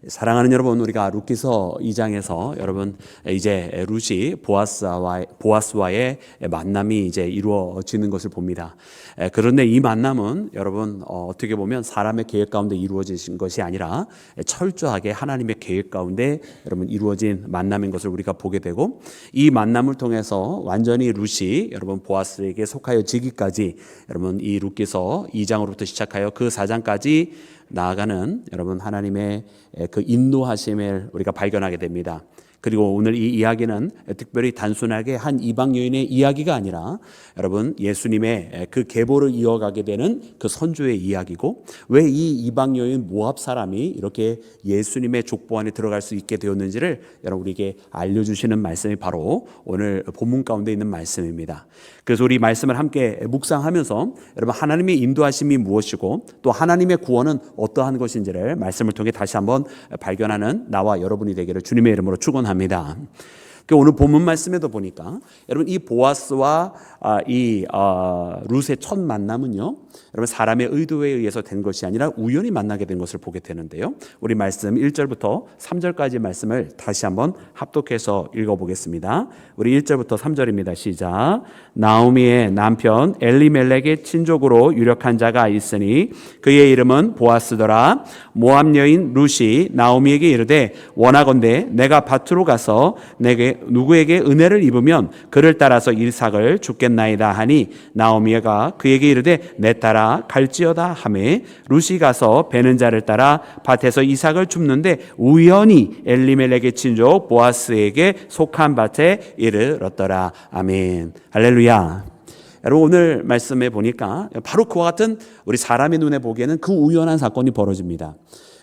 사랑하는 여러분, 우리가 룻기서 2장에서 여러분 이제 룻이 보아스와의 만남이 이제 이루어지는 것을 봅니다. 그런데 이 만남은 여러분 어떻게 보면 사람의 계획 가운데 이루어진 것이 아니라 철저하게 하나님의 계획 가운데 여러분 이루어진 만남인 것을 우리가 보게 되고, 이 만남을 통해서 완전히 룻이 여러분 보아스에게 속하여지기까지 여러분 이 룻기서 2장으로부터 시작하여 그 4장까지 나아가는 여러분 하나님의 그 인도하심을 우리가 발견하게 됩니다. 그리고 오늘 이 이야기는 특별히 단순하게 한 이방 여인의 이야기가 아니라 여러분 예수님의 그 계보를 이어가게 되는 그 선조의 이야기고, 왜 이 이방 여인 모압 사람이 이렇게 예수님의 족보 안에 들어갈 수 있게 되었는지를 여러분 우리에게 알려주시는 말씀이 바로 오늘 본문 가운데 있는 말씀입니다. 그래서 우리 말씀을 함께 묵상하면서 여러분 하나님의 인도하심이 무엇이고 또 하나님의 구원은 어떠한 것인지를 말씀을 통해 다시 한번 발견하는 나와 여러분이 되기를 주님의 이름으로 축원합니다. 오늘 본문 말씀에도 보니까 여러분 이 보아스와 이 룻의 첫 만남은요, 여러분 사람의 의도에 의해서 된 것이 아니라 우연히 만나게 된 것을 보게 되는데요. 우리 말씀 1절부터 3절까지 말씀을 다시 한번 합독해서 읽어보겠습니다. 우리 1절부터 3절입니다. 시작. 나오미의 남편 엘리멜렉의 친족으로 유력한 자가 있으니 그의 이름은 보아스더라. 모압 여인 룻이 나오미에게 이르되 원하건대 내가 밭으로 가서 내게 누구에게 은혜를 입으면 그를 따라서 이삭을 줍겠나이다 하니 나오미가 그에게 이르되 내 따라 갈지어다 하매 룻이 가서 베는 자를 따라 밭에서 이삭을 줍는데 우연히 엘리멜렉의 친족 보아스에게 속한 밭에 이르렀더라. 아멘. 할렐루야. 여러분 오늘 말씀에 보니까 바로 그와 같은 우리 사람의 눈에 보기에는 그 우연한 사건이 벌어집니다.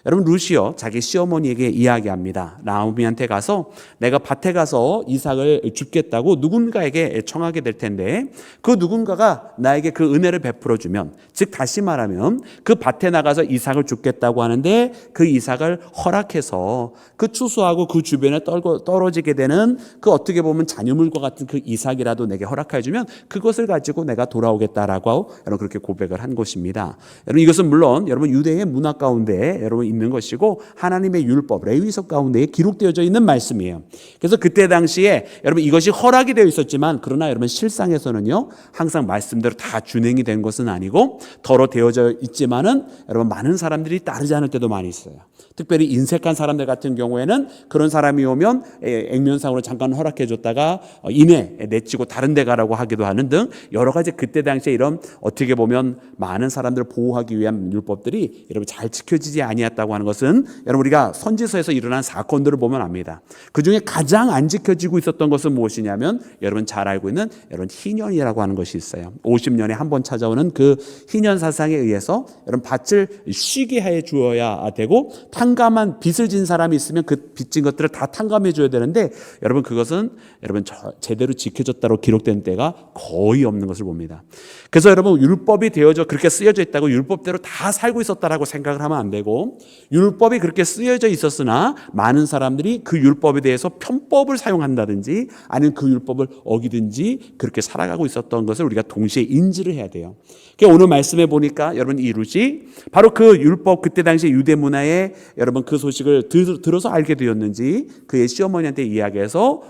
여러분 룻이요 자기 시어머니에게 이야기합니다. 나오미한테 가서 내가 밭에 가서 이삭을 줍겠다고 누군가에게 청하게 될 텐데 그 누군가가 나에게 그 은혜를 베풀어 주면, 즉 다시 말하면 그 밭에 나가서 이삭을 줍겠다고 하는데 그 이삭을 허락해서 그 추수하고 그 주변에 떨어지게 되는 그 어떻게 보면 잔여물과 같은 그 이삭이라도 내게 허락해 주면 그것을 가지고 내가 돌아오겠다라고 여러분 그렇게 고백을 한 것입니다. 여러분 이것은 물론 여러분 유대의 문화 가운데 여러분 있는 것이고 하나님의 율법 레위서 가운데 기록되어져 있는 말씀이에요. 그래서 그때 당시에 여러분 이것이 허락이 되어 있었지만, 그러나 여러분 실상에서는요 항상 말씀대로 다 준행이 된 것은 아니고 덜어 되어져 있지만은 여러분 많은 사람들이 따르지 않을 때도 많이 있어요. 특별히 인색한 사람들 같은 경우에는 그런 사람이 오면 액면상으로 잠깐 허락해 줬다가 이내 내치고 다른 데 가라고 하기도 하는 등 여러 가지 그때 당시에 이런 어떻게 보면 많은 사람들을 보호하기 위한 율법들이 여러분 잘 지켜지지 아니었다고 하는 것은 여러분 우리가 선지서에서 일어난 사건들을 보면 압니다. 그중에 가장 안 지켜지고 있었던 것은 무엇이냐면 여러분 잘 알고 있는 여러분 희년이라고 하는 것이 있어요. 50년에 한 번 찾아오는 그 희년 사상에 의해서 여러분 밭을 쉬게 해 주어야 되고 탕감한 빚을 진 사람이 있으면 그 빚진 것들을 다 탕감해 줘야 되는데 여러분 그것은 여러분 제대로 지켜졌다고 기록된 때가 거의 없는 것을 봅니다. 그래서 여러분 율법이 되어져 그렇게 쓰여져 있다고 율법대로 다 살고 있었다라고 생각을 하면 안 되고, 율법이 그렇게 쓰여져 있었으나 많은 사람들이 그 율법에 대해서 편법을 사용한다든지 아니면 그 율법을 어기든지 그렇게 살아가고 있었던 것을 우리가 동시에 인지를 해야 돼요. 그러니까 오늘 말씀에 보니까 여러분 이 룻이 바로 그 율법 그때 당시 유대 문화에 여러분 그 소식을 들어서 알게 되었는지 그의 시어머니한테 이야기해서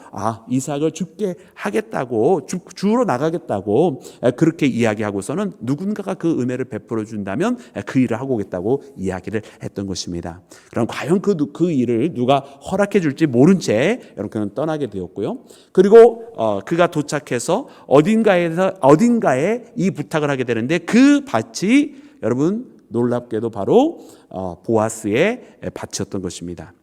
이삭을 줍게 하겠다고 주우러 나가겠다고 그렇게 이야기하고서는 누군가가 그 은혜를 베풀어 준다면 그 일을 하고 오겠다고 이야기를 했던 것입니다. 그럼 과연 그 일을 누가 허락해 줄지 모른 채 여러분 그는 떠나게 되었고요. 그리고 그가 도착해서 어딘가에 이 부탁을 하게 되는데 그 밭이 여러분 놀랍게도 바로 보아스의 밭이었던 것입니다.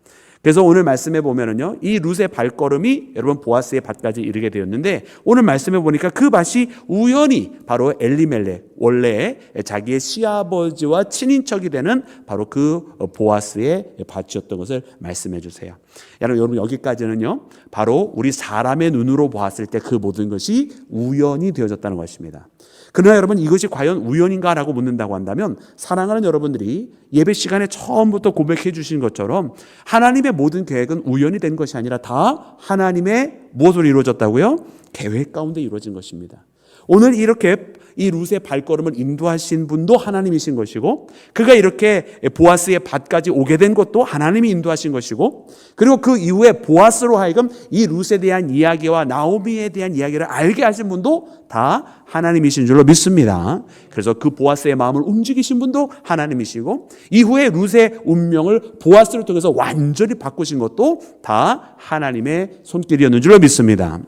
그래서 오늘 말씀에 보면은요, 이 룻의 발걸음이 여러분 보아스의 밭까지 이르게 되었는데, 오늘 말씀에 보니까 그 밭이 우연히 바로 엘리멜렉, 원래 자기의 시아버지와 친인척이 되는 바로 그 보아스의 밭이었던 것을 말씀해 주세요. 여러분 여기까지는요, 바로 우리 사람의 눈으로 보았을 때 그 모든 것이 우연이 되어졌다는 것입니다. 그러나 여러분 이것이 과연 우연인가라고 묻는다고 한다면, 사랑하는 여러분들이 예배 시간에 처음부터 고백해 주신 것처럼 하나님의 모든 계획은 우연이 된 것이 아니라 다 하나님의 무엇으로 이루어졌다고요? 계획 가운데 이루어진 것입니다. 오늘 이렇게 이 룻의 발걸음을 인도하신 분도 하나님이신 것이고, 그가 이렇게 보아스의 밭까지 오게 된 것도 하나님이 인도하신 것이고, 그리고 그 이후에 보아스로 하여금 이 룻에 대한 이야기와 나오미에 대한 이야기를 알게 하신 분도 다 하나님이신 줄로 믿습니다. 그래서 그 보아스의 마음을 움직이신 분도 하나님이시고, 이후에 룻의 운명을 보아스를 통해서 완전히 바꾸신 것도 다 하나님의 손길이었는 줄로 믿습니다.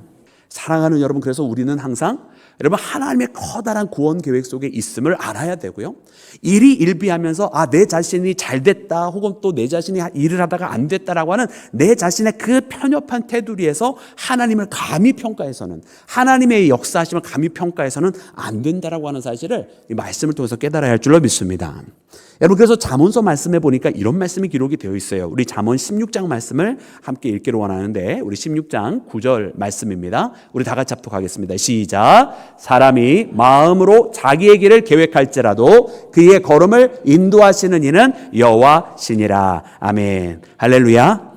사랑하는 여러분, 그래서 우리는 항상 여러분 하나님의 커다란 구원 계획 속에 있음을 알아야 되고요. 일이 일비하면서 내 자신이 잘 됐다, 혹은 또 내 자신이 일을 하다가 안 됐다라고 하는 내 자신의 그 편협한 테두리에서 하나님을 감히 평가해서는, 하나님의 역사하심을 감히 평가해서는 안 된다라고 하는 사실을 이 말씀을 통해서 깨달아야 할 줄로 믿습니다. 여러분, 그래서 잠언서 말씀에 보니까 이런 말씀이 기록이 되어 있어요. 우리 잠언 16장 말씀을 함께 읽기를 원하는데, 우리 16장 9절 말씀입니다. 우리 다 같이 합독하겠습니다. 시작. 사람이 마음으로 자기의 길을 계획할지라도 그의 걸음을 인도하시는 이는 여호와시니라. 아멘. 할렐루야.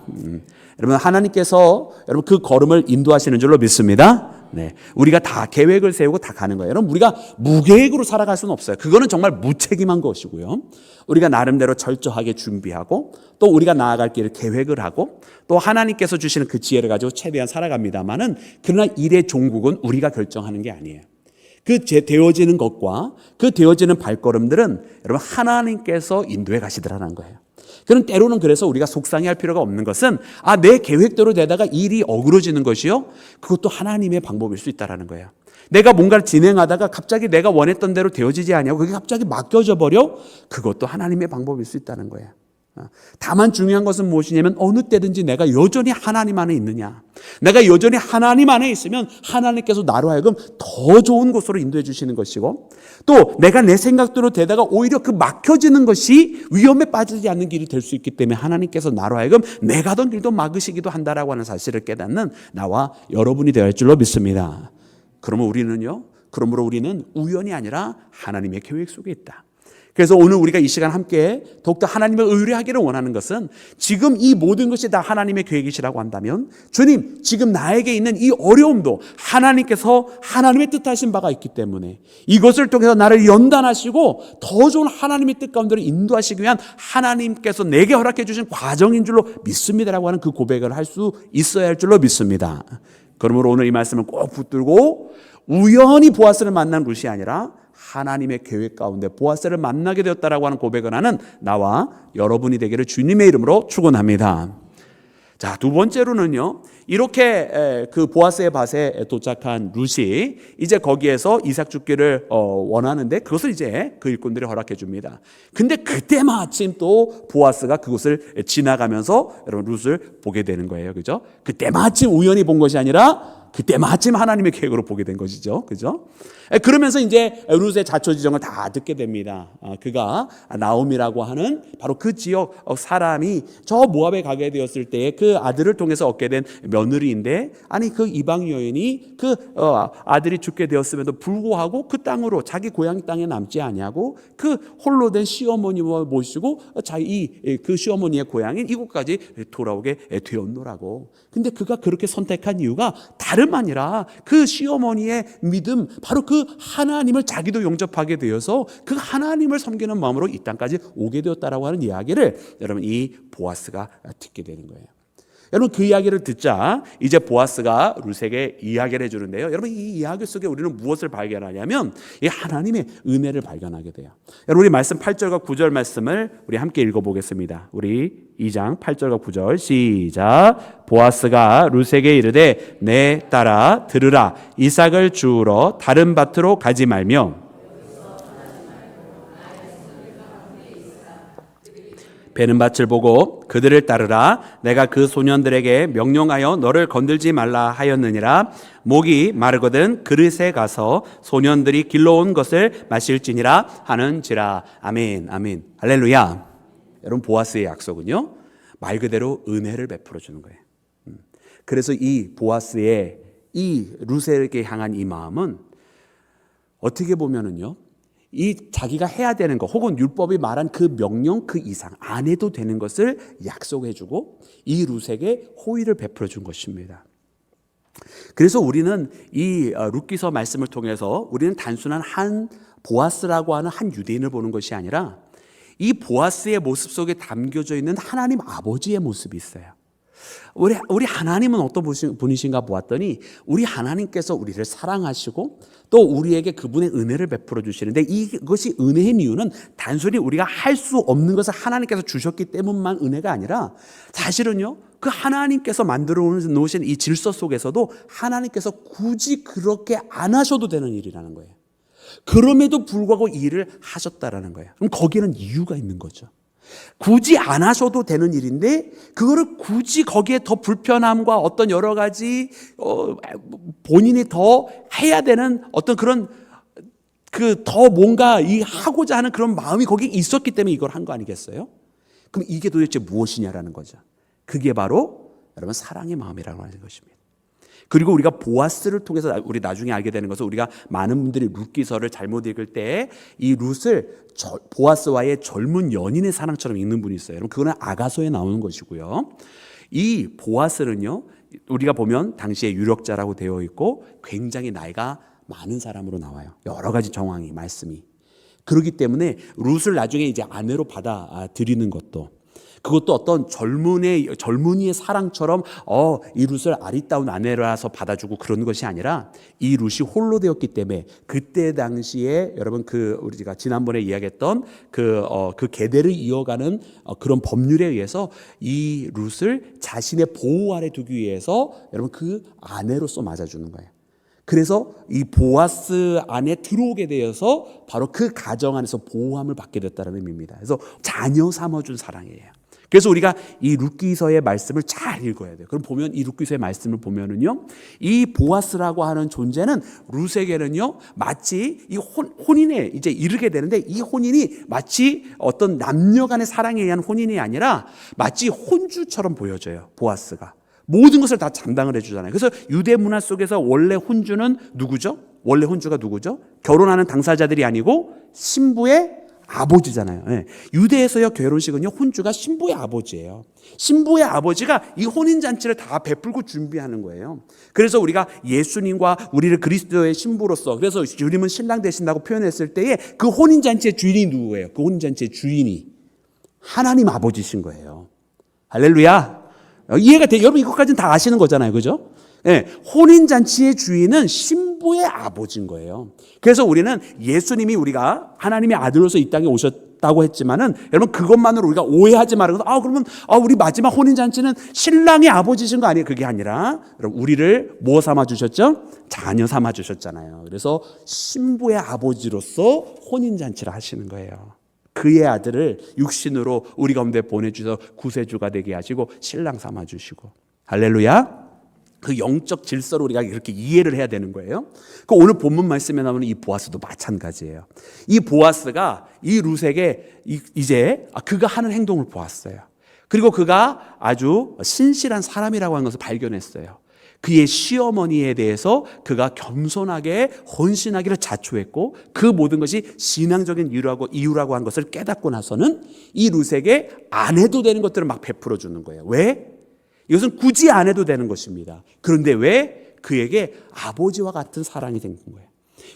여러분, 하나님께서 여러분 그 걸음을 인도하시는 줄로 믿습니다. 네, 우리가 다 계획을 세우고 다 가는 거예요. 여러분, 우리가 무계획으로 살아갈 수는 없어요. 그거는 정말 무책임한 것이고요. 우리가 나름대로 철저하게 준비하고, 또 우리가 나아갈 길을 계획을 하고, 또 하나님께서 주시는 그 지혜를 가지고 최대한 살아갑니다만은, 그러나 일의 종국은 우리가 결정하는 게 아니에요. 그 되어지는 것과 그 되어지는 발걸음들은 여러분 하나님께서 인도해 가시더라는 거예요. 그럼 때로는 그래서 우리가 속상해할 필요가 없는 것은 내 계획대로 되다가 일이 어그러지는 것이요, 그것도 하나님의 방법일 수 있다라는 거예요. 내가 뭔가를 진행하다가 갑자기 내가 원했던 대로 되어지지 않냐고 그게 갑자기 맡겨져 버려, 그것도 하나님의 방법일 수 있다는 거예요. 다만 중요한 것은 무엇이냐면 어느 때든지 내가 여전히 하나님 안에 있느냐, 내가 여전히 하나님 안에 있으면 하나님께서 나로 하여금 더 좋은 곳으로 인도해 주시는 것이고, 또 내가 내 생각대로 되다가 오히려 그 막혀지는 것이 위험에 빠지지 않는 길이 될 수 있기 때문에 하나님께서 나로 하여금 내 가던 길도 막으시기도 한다라고 하는 사실을 깨닫는 나와 여러분이 되어야 할 줄로 믿습니다. 그러므로 우리는 우연이 아니라 하나님의 계획 속에 있다. 그래서 오늘 우리가 이 시간 함께 더욱더 하나님을 의뢰하기를 원하는 것은, 지금 이 모든 것이 다 하나님의 계획이시라고 한다면, 주님, 지금 나에게 있는 이 어려움도 하나님께서 하나님의 뜻하신 바가 있기 때문에 이것을 통해서 나를 연단하시고 더 좋은 하나님의 뜻 가운데로 인도하시기 위한 하나님께서 내게 허락해 주신 과정인 줄로 믿습니다라고 하는 그 고백을 할 수 있어야 할 줄로 믿습니다. 그러므로 오늘 이 말씀을 꼭 붙들고, 우연히 보아스를 만난 룻이 아니라 하나님의 계획 가운데 보아스를 만나게 되었다라고 하는 고백을 하는 나와 여러분이 되기를 주님의 이름으로 축원합니다. 자, 두 번째로는요, 이렇게 그 보아스의 밭에 도착한 룻이 이제 거기에서 이삭 죽기를 원하는데, 그것을 이제 그 일꾼들이 허락해 줍니다. 근데 그때 마침 또 보아스가 그곳을 지나가면서 여러분 룻을 보게 되는 거예요. 그죠? 그때 마침 우연히 본 것이 아니라 그때 마침 하나님의 계획으로 보게 된 것이죠. 그죠? 그러면서 이제 룻의 자초지정을 다 듣게 됩니다. 그가 나옴이라고 하는 바로 그 지역 사람이 저 모압에 가게 되었을 때에 그 아들을 통해서 얻게 된 며느리인데, 아니 그 이방 여인이 그 아들이 죽게 되었음에도 불구하고 그 땅으로, 자기 고향 땅에 남지 아니하고 그 홀로 된 시어머니와 모시고 그 시어머니의 고향인 이곳까지 돌아오게 되었노라고. 근데 그가 그렇게 선택한 이유가 다름 아니라 그 시어머니의 믿음, 바로 그 하나님을 자기도 영접하게 되어서 그 하나님을 섬기는 마음으로 이 땅까지 오게 되었다라고 하는 이야기를 여러분 이 보아스가 듣게 되는 거예요. 여러분, 그 이야기를 듣자 이제 보아스가 룻에게 이야기를 해주는데요. 여러분, 이 이야기 속에 우리는 무엇을 발견하냐면 이 하나님의 은혜를 발견하게 돼요. 여러분, 우리 말씀 8절과 9절 말씀을 우리 함께 읽어보겠습니다. 우리 2장 8절과 9절 시작. 보아스가 룻에게 이르되 내 딸아 들으라, 이삭을 주우러 다른 밭으로 가지 말며 베는 밭을 보고 그들을 따르라. 내가 그 소년들에게 명령하여 너를 건들지 말라 하였느니라. 목이 마르거든 그릇에 가서 소년들이 길러온 것을 마실지니라 하는지라. 아멘, 아멘, 할렐루야. 여러분, 보아스의 약속은요, 말 그대로 은혜를 베풀어 주는 거예요. 그래서 이 보아스의 이 룻에게 향한 이 마음은 어떻게 보면은요, 이 자기가 해야 되는 것, 혹은 율법이 말한 그 명령 그 이상 안 해도 되는 것을 약속해 주고 이 룻에게 호의를 베풀어 준 것입니다. 그래서 우리는 이 룻기서 말씀을 통해서 우리는 단순한 한 보아스라고 하는 한 유대인을 보는 것이 아니라 이 보아스의 모습 속에 담겨져 있는 하나님 아버지의 모습이 있어요. 우리 하나님은 어떤 분이신가 보았더니 우리 하나님께서 우리를 사랑하시고 또 우리에게 그분의 은혜를 베풀어 주시는데 이것이 은혜인 이유는 단순히 우리가 할 수 없는 것을 하나님께서 주셨기 때문만 은혜가 아니라 사실은요, 그 하나님께서 만들어 놓으신 이 질서 속에서도 하나님께서 굳이 그렇게 안 하셔도 되는 일이라는 거예요. 그럼에도 불구하고 이 일을 하셨다라는 거예요. 그럼 거기에는 이유가 있는 거죠. 굳이 안 하셔도 되는 일인데 그거를 굳이 거기에 더 불편함과 어떤 여러 가지 본인이 더 해야 되는 어떤 그런 더 뭔가 하고자 하는 그런 마음이 거기에 있었기 때문에 이걸 한 거 아니겠어요? 그럼 이게 도대체 무엇이냐라는 거죠. 그게 바로 여러분 사랑의 마음이라고 하는 것입니다. 그리고 우리가 보아스를 통해서 우리 나중에 알게 되는 것은 우리가 많은 분들이 룻기서를 잘못 읽을 때 이 룻을 보아스와의 젊은 연인의 사랑처럼 읽는 분이 있어요. 여러분 그거는 아가서에 나오는 것이고요. 이 보아스는요, 우리가 보면 당시에 유력자라고 되어 있고 굉장히 나이가 많은 사람으로 나와요. 여러 가지 정황이 말씀이. 그렇기 때문에 룻을 나중에 이제 아내로 받아들이는 것도 그것도 어떤 젊은이의 사랑처럼 이 룻을 아리따운 아내라서 받아주고 그런 것이 아니라 이 룻이 홀로 되었기 때문에 그때 당시에 여러분 우리가 지난번에 이야기했던 그 계대를 이어가는 그런 법률에 의해서 이 룻을 자신의 보호 아래 두기 위해서 여러분 그 아내로서 맞아주는 거예요. 그래서 이 보아스 안에 들어오게 되어서 바로 그 가정 안에서 보호함을 받게 됐다는 의미입니다. 그래서 자녀 삼아준 사랑이에요. 그래서 우리가 이 룻기서의 말씀을 잘 읽어야 돼요. 그럼 보면 이 룻기서의 말씀을 보면은요, 이 보아스라고 하는 존재는 룻에게는요, 마치 이 혼인에 이제 이르게 되는데 이 혼인이 마치 어떤 남녀 간의 사랑에 의한 혼인이 아니라 마치 혼주처럼 보여져요. 보아스가. 모든 것을 다 장담을 해주잖아요. 그래서 유대 문화 속에서 원래 혼주는 누구죠? 원래 혼주가 누구죠? 결혼하는 당사자들이 아니고 신부의 아버지잖아요. 네. 유대에서의 결혼식은요, 혼주가 신부의 아버지예요. 신부의 아버지가 이 혼인잔치를 다 베풀고 준비하는 거예요. 그래서 우리가 예수님과 우리를 그리스도의 신부로서, 그래서 주님은 신랑 되신다고 표현했을 때에 그 혼인잔치의 주인이 누구예요? 그 혼인잔치의 주인이 하나님 아버지신 거예요. 할렐루야. 이해가 돼요? 여러분 이것까지는 다 아시는 거잖아요. 그죠? 네, 혼인잔치의 주인은 신부의 아버지인 거예요. 그래서 우리는 예수님이 우리가 하나님의 아들로서 이 땅에 오셨다고 했지만은 여러분 그것만으로 우리가 오해하지 말고 그러면 우리 마지막 혼인잔치는 신랑의 아버지신 거 아니에요? 그게 아니라 여러분 우리를 뭐 삼아 주셨죠? 자녀 삼아 주셨잖아요. 그래서 신부의 아버지로서 혼인잔치를 하시는 거예요. 그의 아들을 육신으로 우리 가운데 보내주셔서 구세주가 되게 하시고 신랑 삼아주시고 할렐루야. 그 영적 질서로 우리가 이렇게 이해를 해야 되는 거예요. 그 오늘 본문 말씀에 나오는 이 보아스도 마찬가지예요. 이 보아스가 이 룻에게 이제 그가 하는 행동을 보았어요. 그리고 그가 아주 신실한 사람이라고 하는 것을 발견했어요. 그의 시어머니에 대해서 그가 겸손하게 헌신하기를 자초했고 그 모든 것이 신앙적인 이유라고 한 것을 깨닫고 나서는 이 룻에게 안 해도 되는 것들을 막 베풀어 주는 거예요. 왜? 이것은 굳이 안 해도 되는 것입니다. 그런데 왜? 그에게 아버지와 같은 사랑이 생긴 거예요.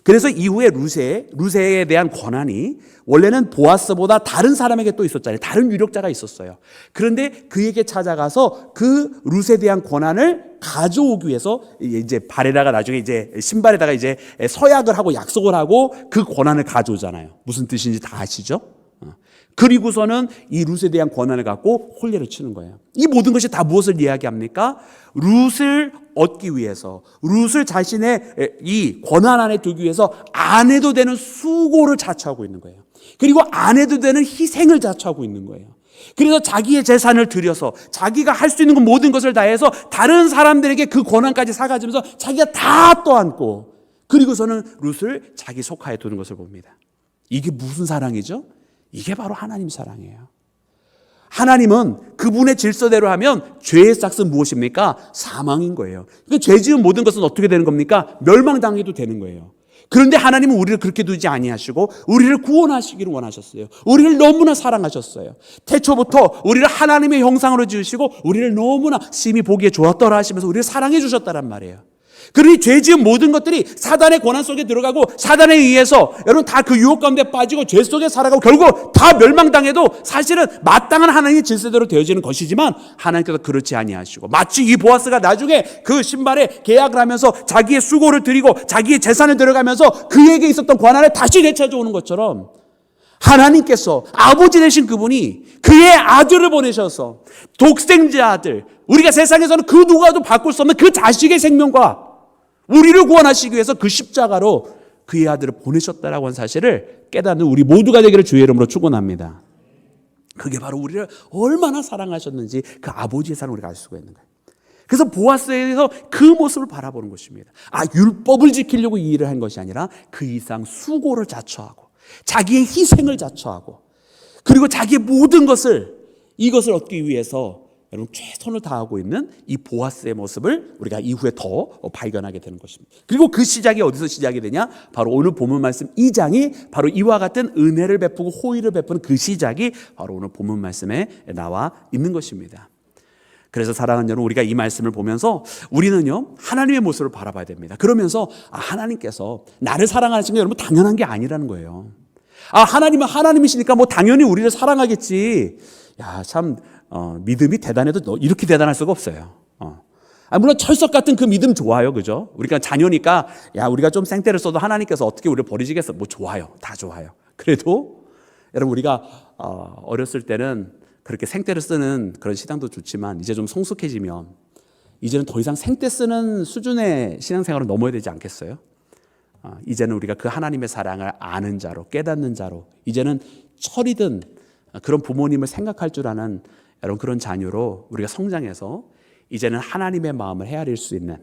그래서 이후에 룻에 대한 권한이 원래는 보아스보다 다른 사람에게 또 있었잖아요. 다른 유력자가 있었어요. 그런데 그에게 찾아가서 그 룻에 대한 권한을 가져오기 위해서 이제 발에다가 나중에 이제 신발에다가 이제 서약을 하고 약속을 하고 그 권한을 가져오잖아요. 무슨 뜻인지 다 아시죠? 그리고서는 이 룻에 대한 권한을 갖고 혼례를 치는 거예요. 이 모든 것이 다 무엇을 이야기합니까? 룻을 얻기 위해서, 룻을 자신의 이 권한 안에 두기 위해서 안 해도 되는 수고를 자처하고 있는 거예요. 그리고 안 해도 되는 희생을 자처하고 있는 거예요. 그래서 자기의 재산을 들여서 자기가 할 수 있는 모든 것을 다해서 다른 사람들에게 그 권한까지 사가지면서 자기가 다 떠안고 그리고서는 룻을 자기 속하에 두는 것을 봅니다. 이게 무슨 사랑이죠? 이게 바로 하나님 사랑이에요. 하나님은 그분의 질서대로 하면 죄의 싹은 무엇입니까? 사망인 거예요. 그러니까 죄 지은 모든 것은 어떻게 되는 겁니까? 멸망당해도 되는 거예요. 그런데 하나님은 우리를 그렇게 두지 아니하시고 우리를 구원하시기를 원하셨어요. 우리를 너무나 사랑하셨어요. 태초부터 우리를 하나님의 형상으로 지으시고 우리를 너무나 심히 보기에 좋았더라 하시면서 우리를 사랑해 주셨다란 말이에요. 그러니 죄 지은 모든 것들이 사단의 권한 속에 들어가고 사단에 의해서 여러분 다 그 유혹 가운데 빠지고 죄 속에 살아가고 결국 다 멸망당해도 사실은 마땅한 하나님의 질서대로 되어지는 것이지만 하나님께서 그렇지 아니하시고 마치 이 보아스가 나중에 그 신발에 계약을 하면서 자기의 수고를 드리고 자기의 재산을 들어가면서 그에게 있었던 권한을 다시 되찾아오는 것처럼 하나님께서 아버지 되신 그분이 그의 아들을 보내셔서 독생자 아들, 우리가 세상에서는 그 누가도 바꿀 수 없는 그 자식의 생명과 우리를 구원하시기 위해서 그 십자가로 그의 아들을 보내셨다라고 하는 사실을 깨닫는 우리 모두가 되기를 주의 이름으로 축원합니다. 그게 바로 우리를 얼마나 사랑하셨는지 그 아버지의 사랑을 우리가 알 수가 있는 거예요. 그래서 보아스에 대해서 그 모습을 바라보는 것입니다. 율법을 지키려고 이 일을 한 것이 아니라 그 이상 수고를 자처하고 자기의 희생을 자처하고 그리고 자기의 모든 것을 이것을 얻기 위해서 여러분 최선을 다하고 있는 이 보아스의 모습을 우리가 이후에 더 발견하게 되는 것입니다. 그리고 그 시작이 어디서 시작이 되냐? 바로 오늘 본문 말씀 2장이 바로 이와 같은 은혜를 베푸고 호의를 베푸는 그 시작이 바로 오늘 본문 말씀에 나와 있는 것입니다. 그래서 사랑하는 여러분, 우리가 이 말씀을 보면서 우리는요 하나님의 모습을 바라봐야 됩니다. 그러면서 하나님께서 나를 사랑하시는 게 여러분 당연한 게 아니라는 거예요. 하나님은 하나님이시니까 뭐 당연히 우리를 사랑하겠지. 참 믿음이 대단해도 이렇게 대단할 수가 없어요. 물론 철석 같은 그 믿음 좋아요, 그죠? 우리가 자녀니까 우리가 좀 생떼를 써도 하나님께서 어떻게 우리를 버리시겠어? 뭐 좋아요, 다 좋아요. 그래도 여러분 우리가 어렸을 때는 그렇게 생떼를 쓰는 그런 신앙도 좋지만 이제 좀 성숙해지면 이제는 더 이상 생떼 쓰는 수준의 신앙생활을 넘어야 되지 않겠어요? 이제는 우리가 그 하나님의 사랑을 아는 자로 깨닫는 자로 이제는 철이든 그런 부모님을 생각할 줄 아는 여러분 그런 자녀로 우리가 성장해서 이제는 하나님의 마음을 헤아릴 수 있는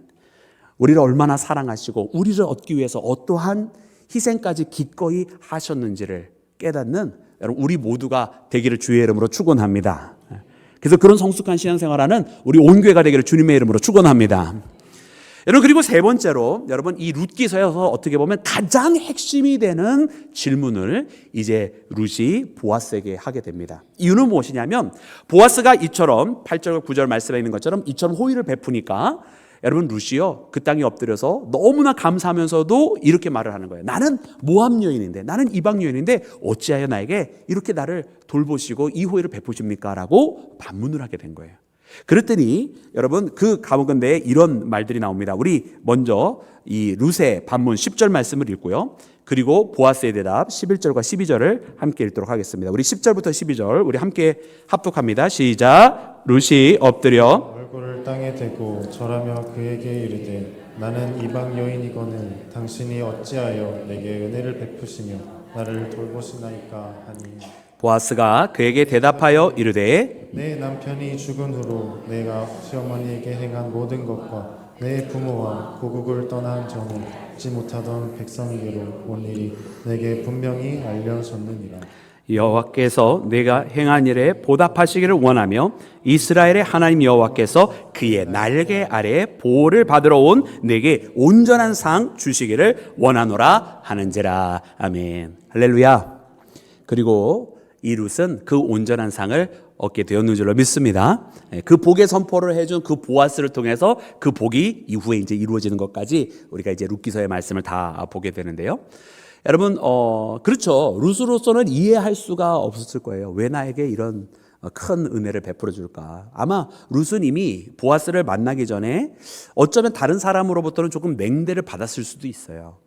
우리를 얼마나 사랑하시고 우리를 얻기 위해서 어떠한 희생까지 기꺼이 하셨는지를 깨닫는 여러분 우리 모두가 되기를 주의 이름으로 축원합니다. 그래서 그런 성숙한 신앙생활하는 우리 온 교회가 되기를 주님의 이름으로 축원합니다. 여러분 그리고 세 번째로 여러분 이 룻기서에서 어떻게 보면 가장 핵심이 되는 질문을 이제 룻이 보아스에게 하게 됩니다. 이유는 무엇이냐면 보아스가 이처럼 8절 9절 말씀에 있는 것처럼 이처럼 호의를 베푸니까 여러분 룻이요 그 땅에 엎드려서 너무나 감사하면서도 이렇게 말을 하는 거예요. 나는 모압 여인인데 나는 이방 여인인데 어찌하여 나에게 이렇게 나를 돌보시고 이 호의를 베푸십니까? 라고 반문을 하게 된 거예요. 그랬더니 여러분 그 가운데 이런 말들이 나옵니다. 우리 먼저 이 룻의 반문 10절 말씀을 읽고요. 그리고 보아스의 대답 11절과 12절을 함께 읽도록 하겠습니다. 우리 10절부터 12절 우리 함께 합독합니다. 시작. 룻이 엎드려 얼굴을 땅에 대고 절하며 그에게 이르되 나는 이방 여인이거늘 당신이 어찌하여 내게 은혜를 베푸시며 나를 돌보시나이까 하니 보아스가 그에게 대답하여 이르되 내 남편이 죽은 후로 내가 시어머니에게 행한 모든 것과 내 부모와 고국을 떠난 전에 잊지 못하던 백성에게로 온 일이 내게 분명히 알려졌느니라. 여호와께서 내가 행한 일에 보답하시기를 원하며 이스라엘의 하나님 여호와께서 그의 날개 아래 보호를 받으러 온 내게 온전한 상 주시기를 원하노라 하는지라. 아멘. 할렐루야. 그리고 이 룻은 그 온전한 상을 얻게 되었는 줄로 믿습니다. 그 복의 선포를 해준 그 보아스를 통해서 그 복이 이후에 이제 이루어지는 것까지 우리가 이제 룻기서의 말씀을 다 보게 되는데요. 여러분, 그렇죠. 룻으로서는 이해할 수가 없었을 거예요. 왜 나에게 이런 큰 은혜를 베풀어 줄까? 아마 룻은 이미 보아스를 만나기 전에 어쩌면 다른 사람으로부터는 조금 맹대를 받았을 수도 있어요.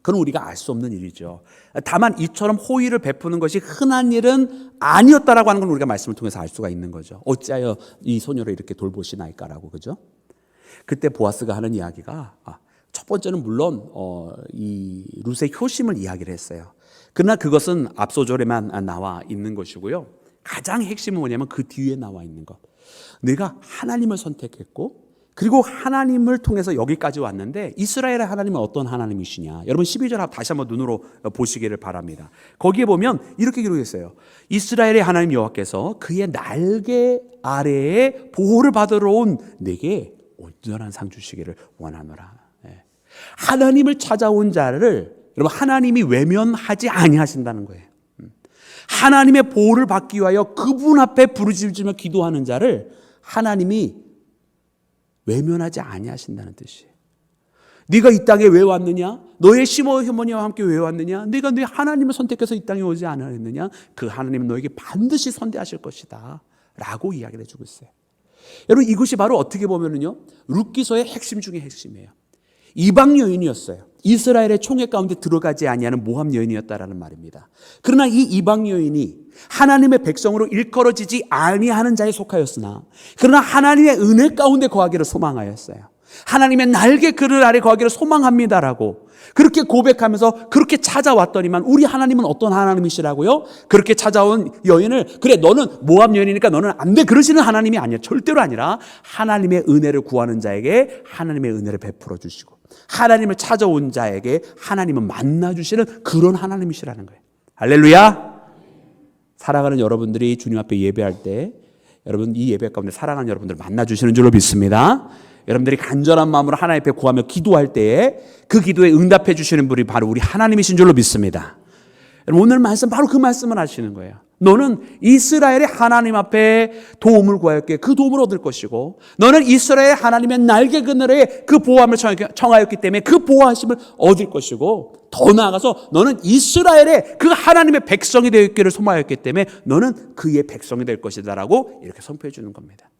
그건 우리가 알 수 없는 일이죠. 다만 이처럼 호의를 베푸는 것이 흔한 일은 아니었다라고 하는 건 우리가 말씀을 통해서 알 수가 있는 거죠. 어찌하여 이 소녀를 이렇게 돌보시나이까라고, 그죠? 그때 보아스가 하는 이야기가 첫 번째는 물론 이 룻의 효심을 이야기를 했어요. 그러나 그것은 앞소절에만 나와 있는 것이고요. 가장 핵심은 뭐냐면 그 뒤에 나와 있는 것. 내가 하나님을 선택했고 그리고 하나님을 통해서 여기까지 왔는데 이스라엘의 하나님은 어떤 하나님이시냐. 여러분 12절 다시 한번 눈으로 보시기를 바랍니다. 거기에 보면 이렇게 기록했어요. 이스라엘의 하나님 여호와께서 그의 날개 아래에 보호를 받으러 온 내게 온전한 상 주시기를 원하노라. 하나님을 찾아온 자를 여러분 하나님이 외면하지 아니하신다는 거예요. 하나님의 보호를 받기 위하여 그분 앞에 부르짖으며 기도하는 자를 하나님이 외면하지 아니하신다는 뜻이에요. 네가 이 땅에 왜 왔느냐? 너의 시어머니와 함께 왜 왔느냐? 네가 네 하나님을 선택해서 이 땅에 오지 않았느냐? 그 하나님은 너에게 반드시 선대하실 것이다 라고 이야기를 해주고 있어요. 여러분, 이것이 바로 어떻게 보면은요, 룻기서의 핵심 중에 핵심이에요. 이방 여인이었어요. 이스라엘의 총회 가운데 들어가지 아니하는 모함 여인이었다라는 말입니다. 그러나 이 이방 여인이 하나님의 백성으로 일컬어지지 아니하는 자에 속하였으나 그러나 하나님의 은혜 가운데 거하기를 소망하였어요. 하나님의 날개 그늘 아래 거하기를 소망합니다라고 그렇게 고백하면서 그렇게 찾아왔더니만 우리 하나님은 어떤 하나님이시라고요? 그렇게 찾아온 여인을 그래 너는 모압 여인이니까 너는 안 돼 그러시는 하나님이 아니야. 절대로 아니라 하나님의 은혜를 구하는 자에게 하나님의 은혜를 베풀어 주시고 하나님을 찾아온 자에게 하나님은 만나 주시는 그런 하나님이시라는 거예요. 할렐루야. 사랑하는 여러분들이 주님 앞에 예배할 때 여러분 이 예배 가운데 사랑하는 여러분들을 만나 주시는 줄로 믿습니다. 여러분들이 간절한 마음으로 하나님 앞에 구하며 기도할 때에 그 기도에 응답해 주시는 분이 바로 우리 하나님이신 줄로 믿습니다. 여러분 오늘 말씀 바로 그 말씀을 하시는 거예요. 너는 이스라엘의 하나님 앞에 도움을 구하였기에 그 도움을 얻을 것이고 너는 이스라엘 하나님의 날개 그늘에 그 보호함을 청하였기 때문에 그 보호하심을 얻을 것이고 더 나아가서 너는 이스라엘의 그 하나님의 백성이 되었기를 소망하였기 때문에 너는 그의 백성이 될 것이다 라고 이렇게 선포해 주는 겁니다.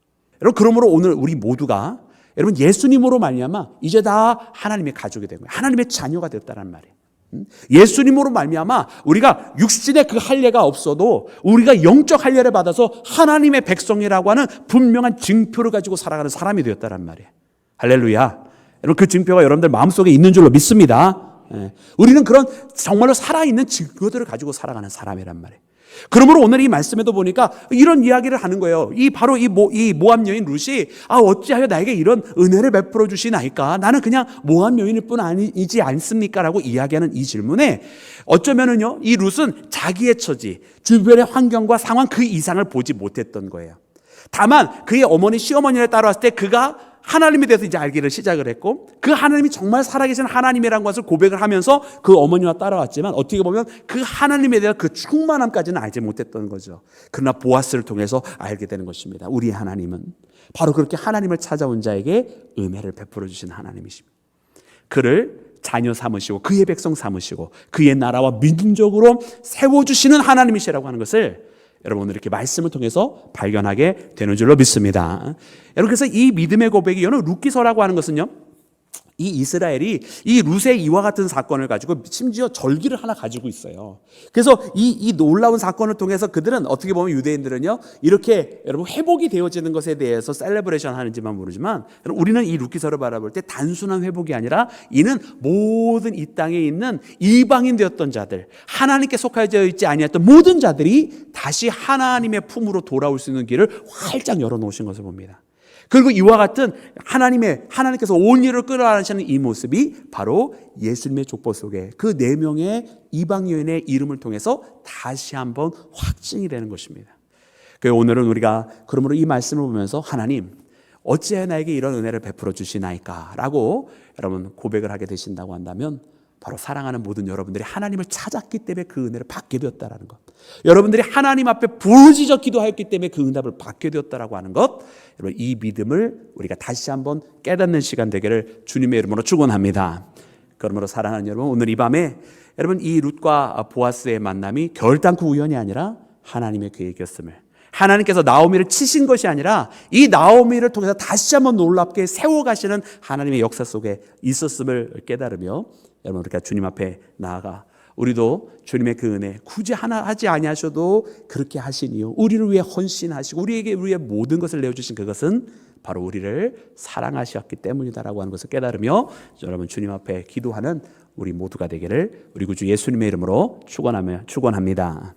여러분 그러므로 오늘 우리 모두가 여러분 예수님으로 말미암아 이제 다 하나님의 가족이 된 거예요. 하나님의 자녀가 되었다는 말이에요. 예수님으로 말미암아 우리가 육신의 그 할례가 없어도 우리가 영적 할례를 받아서 하나님의 백성이라고 하는 분명한 증표를 가지고 살아가는 사람이 되었다는 말이에요. 할렐루야. 여러분 그 증표가 여러분들 마음속에 있는 줄로 믿습니다. 우리는 그런 정말로 살아있는 증거들을 가지고 살아가는 사람이란 말이에요. 그러므로 오늘 이 말씀에도 보니까 이런 이야기를 하는 거예요. 바로 이 모압 여인 룻이 어찌하여 나에게 이런 은혜를 베풀어 주시나이까? 나는 그냥 모압 여인일 뿐 아니지 않습니까? 라고 이야기하는 이 질문에 어쩌면은요, 이 룻은 자기의 처지, 주변의 환경과 상황 그 이상을 보지 못했던 거예요. 다만 그의 어머니 시어머니를 따라왔을 때 그가 하나님에 대해서 이제 알기를 시작을 했고 그 하나님이 정말 살아계신 하나님이라는 것을 고백을 하면서 그 어머니와 따라왔지만 어떻게 보면 그 하나님에 대한 그 충만함까지는 알지 못했던 거죠. 그러나 보아스를 통해서 알게 되는 것입니다. 우리의 하나님은 바로 그렇게 하나님을 찾아온 자에게 은혜를 베풀어 주신 하나님이십니다. 그를 자녀 삼으시고 그의 백성 삼으시고 그의 나라와 민족으로 세워주시는 하나님이시라고 하는 것을 여러분 오늘 이렇게 말씀을 통해서 발견하게 되는 줄로 믿습니다. 여러분 그래서 이 믿음의 고백이 여러분 룻기서라고 하는 것은요, 이 이스라엘이 이 룻의 이와 같은 사건을 가지고 심지어 절기를 하나 가지고 있어요. 그래서 이 놀라운 사건을 통해서 그들은 어떻게 보면 유대인들은요 이렇게 여러분 회복이 되어지는 것에 대해서 셀레브레이션 하는지만 모르지만 우리는 이 룻기서를 바라볼 때 단순한 회복이 아니라 이는 모든 이 땅에 있는 이방인 되었던 자들, 하나님께 속하여 있지 아니했던 모든 자들이 다시 하나님의 품으로 돌아올 수 있는 길을 활짝 열어놓으신 것을 봅니다. 그리고 이와 같은 하나님께서 온 일을 끌어안으시는 이 모습이 바로 예수님의 족보 속에 그 4명의 이방 여인의 이름을 통해서 다시 한번 확증이 되는 것입니다. 오늘은 우리가 그러므로 이 말씀을 보면서 하나님 어찌하여 나에게 이런 은혜를 베풀어 주시나이까 라고 여러분 고백을 하게 되신다고 한다면 바로 사랑하는 모든 여러분들이 하나님을 찾았기 때문에 그 은혜를 받게 되었다는 것, 여러분들이 하나님 앞에 부르짖어 기도하였기 때문에 그 응답을 받게 되었다라고 하는 것, 여러분 이 믿음을 우리가 다시 한번 깨닫는 시간 되기를 주님의 이름으로 축원합니다. 그러므로 사랑하는 여러분, 오늘 이 밤에 여러분 이 룻과 보아스의 만남이 결단코 우연이 아니라 하나님의 계획이었음을, 하나님께서 나오미를 치신 것이 아니라 이 나오미를 통해서 다시 한번 놀랍게 세워가시는 하나님의 역사 속에 있었음을 깨달으며 여러분 우리가 주님 앞에 나아가 우리도 주님의 그 은혜 굳이 하나 하지 아니하셔도 그렇게 하시니요, 우리를 위해 헌신하시고 우리에게 우리의 모든 것을 내어주신 그것은 바로 우리를 사랑하셨기 때문이다라고 하는 것을 깨달으며 여러분 주님 앞에 기도하는 우리 모두가 되기를 우리 구주 예수님의 이름으로 축원합니다.